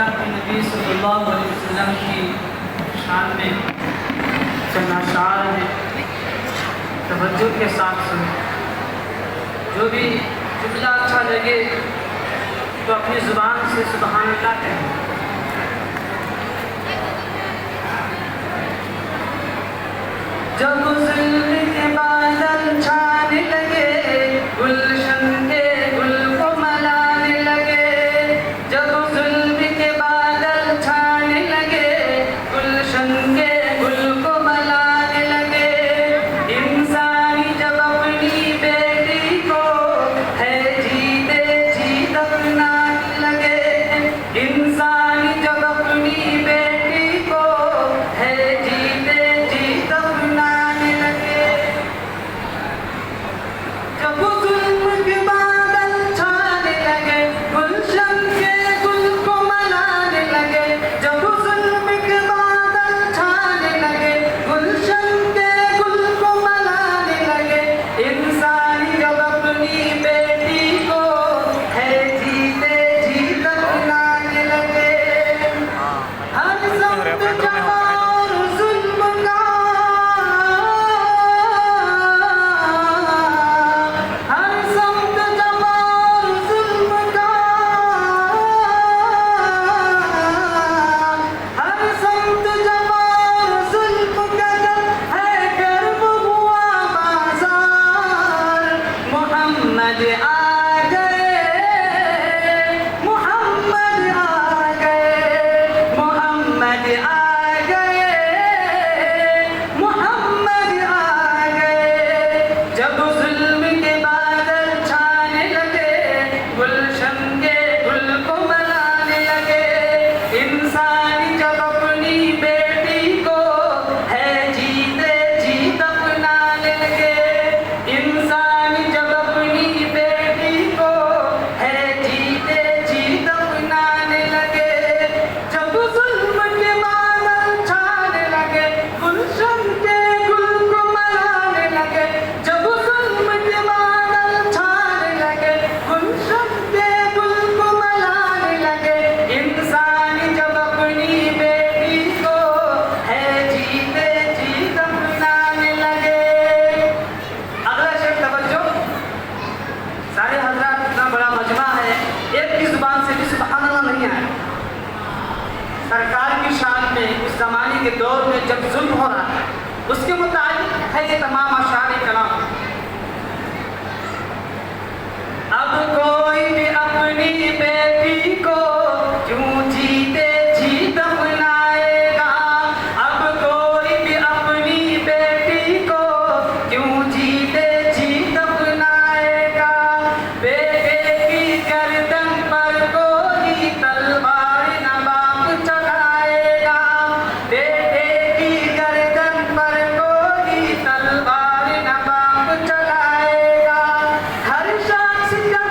अल्लाह के नबी सल्लल्लाहु अलैहि वसल्लम की शान में चंद अशार है, तवज्जो के साथ सुने। जो भी जुमला अच्छा लगे तो अपनी ज़ुबान से सुबहान अल्लाह कहें। जब ज़ुल्म के बादल छाने लगे, गुलशन के गुल को मलाने लगे। जब ज़ुल्म के बादल छाने लगे, गुलशन के गुल को मलाने लगे। इंसानी जब अपनी बेटी को है जीते जी दफनाने लगे। इंसानी जब अपनी बेटी को है जीते जी दफनाने लगे। जब जुल्म के बादल छाने लगे, गुलशन के गुल को मलाने लगे। जब जुल्म के बादल छाने लगे, गुलशन के गुल को मलाने लगे। इंसानी जब अपनी बेटी को है जीते जी दफनाने लगे। हर सख्त जवार जुल्म का, हर सख्त जवार जुल्म का, हर सख्त जवार जुल्म का जब है गर्व हुआ बाजार। मोहम्मद आ गए, मोहम्मद आ गए, मोहम्मद आ गए, मोहम्मद आ गए। जब जुल्म के बादल छाने लगे, गुलशन के गुल को मलाने लगे। इंसानी जब अपनी बेटी को है जीते जी दफनाने लगे। इंसानी जब अपनी बेटी को है जीते जी दफनाने लगे। जब जुल्म के बादल छाने लगे, गुलशन के गुल को मलाने लगे। जब जुल्म के बादल छाने लगे, गुलशन के गुल को मलाने लगे। इंसानी जब अपनी बेटी को है जीते जी दफनाने लगे। अगला शेर तवज्जो। सारे हजरात, इतना बड़ा मजमा है, एक की जुबान से भी सुभान अल्लाह नहीं आया। सरकार की शान में इस जमाने के दौर में जब जुल्म हो रहा है, उसके मुताबिक है ये तमाम अशार कलाम। अब कोई भी अपनी बेटी को क्यों जीते जी दफनाएगा। अब कोई भी अपनी बेटी को क्यों जीते जी दफनाएगा। बेटे की गर्दन पर कोई तलवार न बाप चलाएगा। बेटे की गर्दन पर कोई तलवार न बाप चलाएगा। हर शख्स जब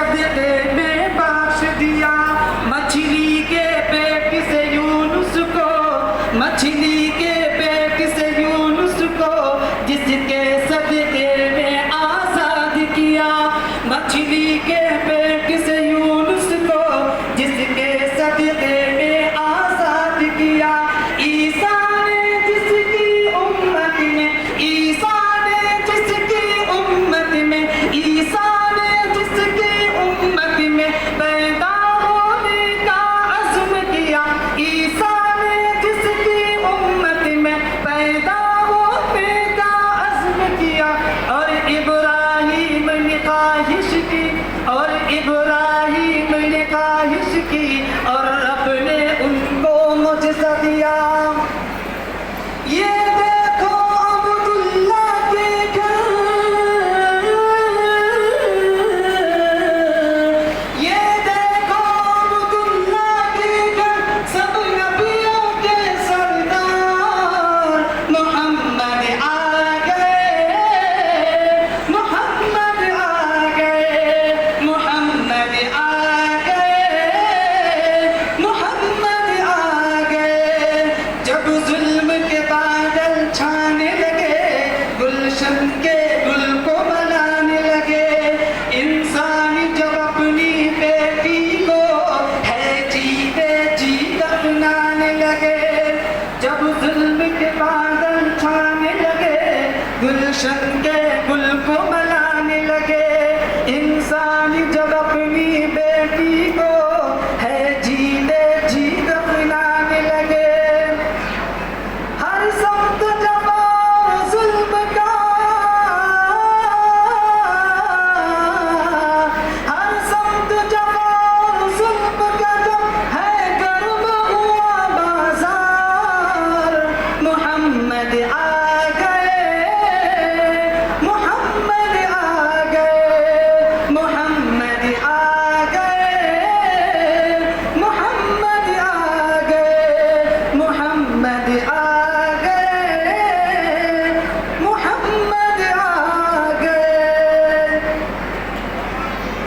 सदके में बख्श दिया मछली के पेट से यूनुस को, मछली के पेट से यूनुस को, जिसके सदके में आजाद किया। मछली के पेट से यूनुस को, जिसके सदके में आजाद किया। ईसा ने जिसकी उम्मत में, ईसा ने जिसकी उम्मत में, ईसा ने जिसकी उम्मत में पैदा होने का अज़्म किया। ईसा ने जिसकी उम्मत में पैदा होने का अज़्म किया। और इब्राहीम ने ख्वाहिश की, और इब्राहीम ने ख्वाहिश की, और रब ने उनको मुझसे दिया। ये देखो अब्दुल्ला के घर, ये देखो अब्दुल्ला के घर, सब नबियों के सरदार मोहम्मद आ गए, मोहम्मद आ गए, मोहम्मद आ गए, मोहम्मद आ गए। जब जुल्म के बादल छाने लगे, गुलशन के गुल को बनाने लगे, इंसान जब अपनी बेटी को है जीते जी दफनाने लगे। जब जुल्म के बादल छाने लगे, गुलशन के गुल को बनाने लगे, इंसान जब अपनी बेटी को है जीते जी दफनाने लगे। हर सख्त जवाब जुल्म का, हर सख्त जवाब जुल्म का जब है गर्म हुआ बाजार, मोहम्मद